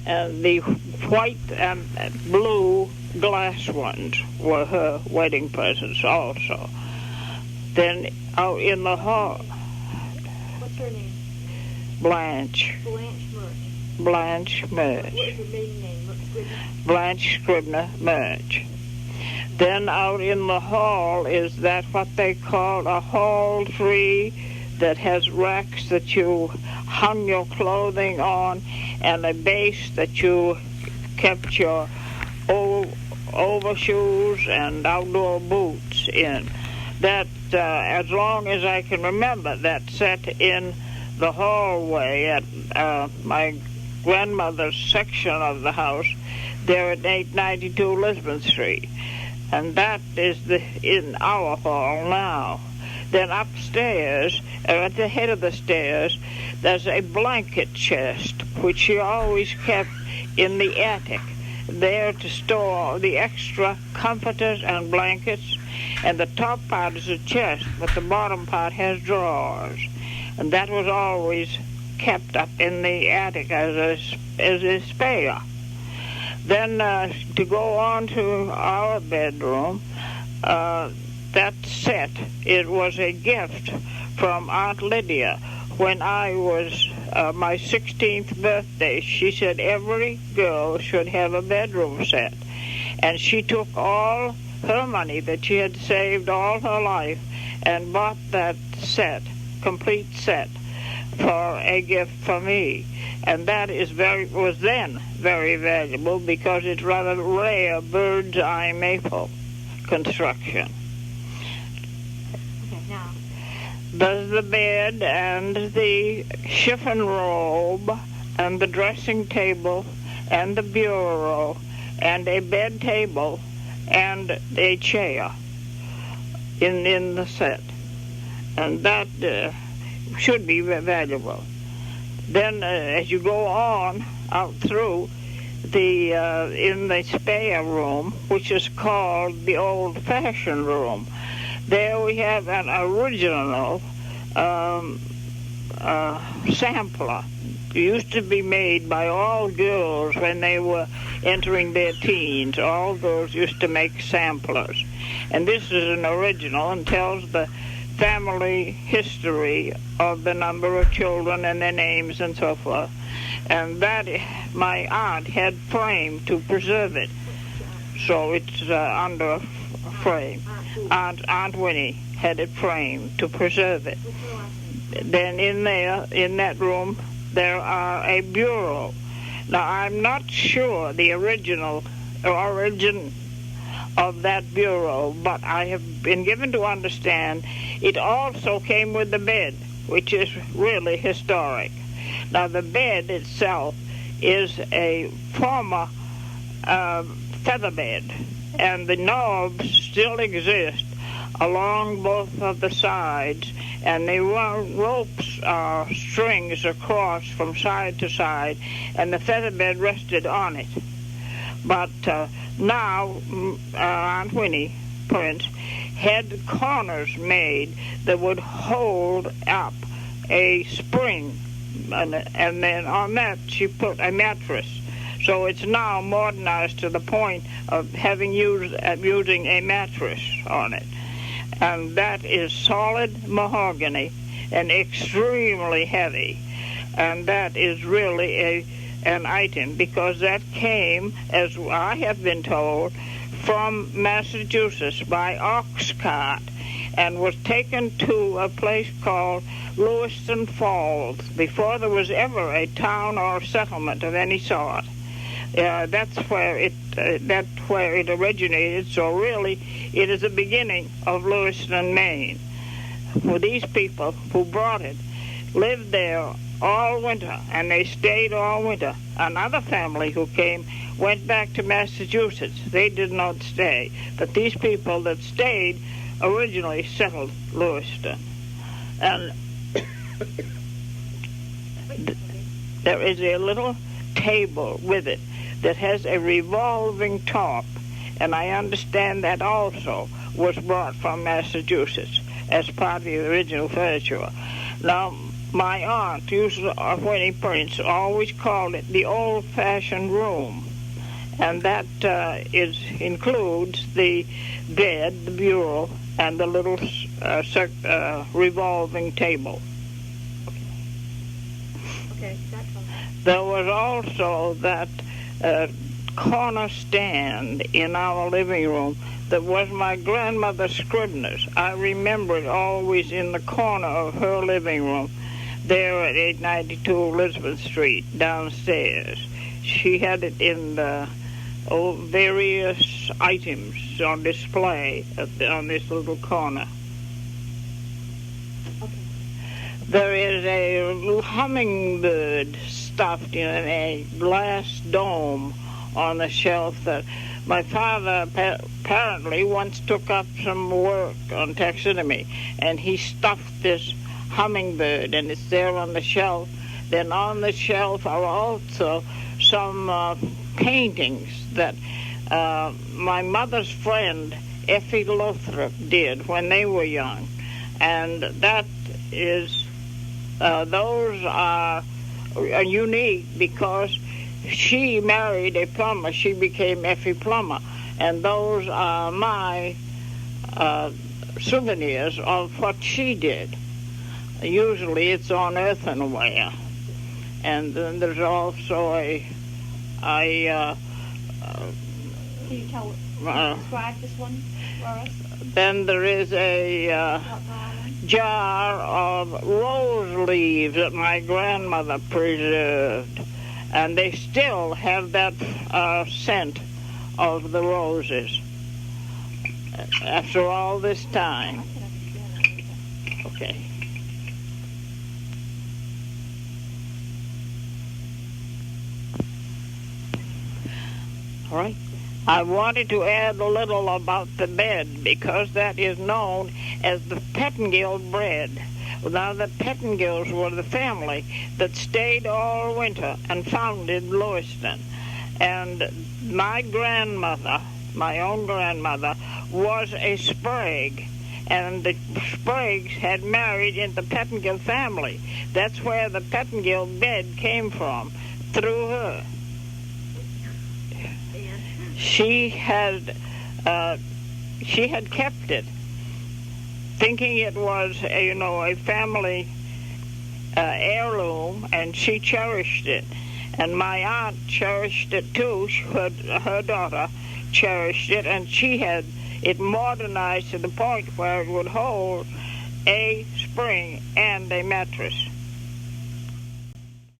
and the white and blue glass ones were her wedding presents also. Then out in the hall... What's her name? Blanche. Blanche Murch. Blanche Murch. What was her maiden name? Blanche Scribner Murch. Then out in the hall is that what they call a hall tree that has racks that you hung your clothing on and a base that you kept your overshoes and outdoor boots in. That, as long as I can remember, that set in the hallway at my grandmother's section of the house there at 892 Lisbon Street. And that is in our hall now. Then upstairs, at the head of the stairs, there's a blanket chest, which she always kept in the attic, there to store the extra comforters and blankets. And the top part is a chest, but the bottom part has drawers. And that was always kept up in the attic as a spare. Then to go on to our bedroom, that set, it was a gift from Aunt Lydia. When I was my 16th birthday, she said every girl should have a bedroom set. And she took all her money that she had saved all her life and bought that set, complete set, for a gift for me. And that was then very valuable because it's rather rare bird's eye maple construction. Okay, now. There's the bed and the chiffon robe and the dressing table and the bureau and a bed table and a chair in the set. And that should be valuable. Then as you go on out through the in the spare room, which is called the old-fashioned room, there we have an original sampler. It used to be made by all girls when they were entering their teens. All girls used to make samplers. And this is an original and tells the family history of the number of children and their names and so forth. And that my aunt had framed to preserve it. So it's under a frame. Aunt Winnie had it framed to preserve it. Then in that room, there are a bureau. Now, I'm not sure the origin of that bureau, but I have been given to understand it also came with the bed, which is really historic. Now, the bed itself is a former feather bed, and the knobs still exist along both of the sides, and they run ropes or strings across from side to side, and the feather bed rested on it. But now Aunt Winnie Prince had corners made that would hold up a spring, and then on that she put a mattress. So it's now modernized to the point of using a mattress on it. And that is solid mahogany and extremely heavy. And that is really an item, because that came, as I have been told, from Massachusetts by ox cart and was taken to a place called Lewiston Falls before there was ever a town or settlement of any sort. That's where it originated. So really, it is the beginning of Lewiston, Maine. For these people who brought it lived there all winter, and they stayed all winter. Another family who came went back to Massachusetts. They did not stay, but these people that stayed originally settled Lewiston. And there is a little table with it that has a revolving top, and I understand that also was brought from Massachusetts as part of the original furniture. Now, my aunt, Winnie Prince, always called it the old-fashioned room. And that includes the bed, the bureau, and the little revolving table. Okay, that's all. There was also that corner stand in our living room that was my grandmother's Scribner's. I remember it always in the corner of her living room, there at 892 Elizabeth Street, downstairs. She had it in various items on display on this little corner. Okay. There is a little hummingbird stuffed in a glass dome on the shelf that my father apparently once took up some work on taxidermy, and he stuffed this hummingbird, and it's there on the shelf. Then on the shelf are also some paintings that my mother's friend Effie did when they were young, and that is those are unique because she married a plumber. She became Effie Plummer, and those are my souvenirs of what she did. Usually it's on earthenware, and then there's also Can you describe this one for us? then there is a jar of rose leaves that my grandmother preserved, and they still have that scent of the roses after all this time. Okay. All right. I wanted to add a little about the bed because that is known as the Pettingill bed. Now, the Pettingills were the family that stayed all winter and founded Lewiston. And my grandmother, my own grandmother, was a Sprague. And the Spraggs had married in the Pettingill family. That's where the Pettingill bed came from, through her. She had kept it, thinking it was a family heirloom, and she cherished it. And my aunt cherished it too. Her daughter cherished it, and she had it modernized to the point where it would hold a spring and a mattress.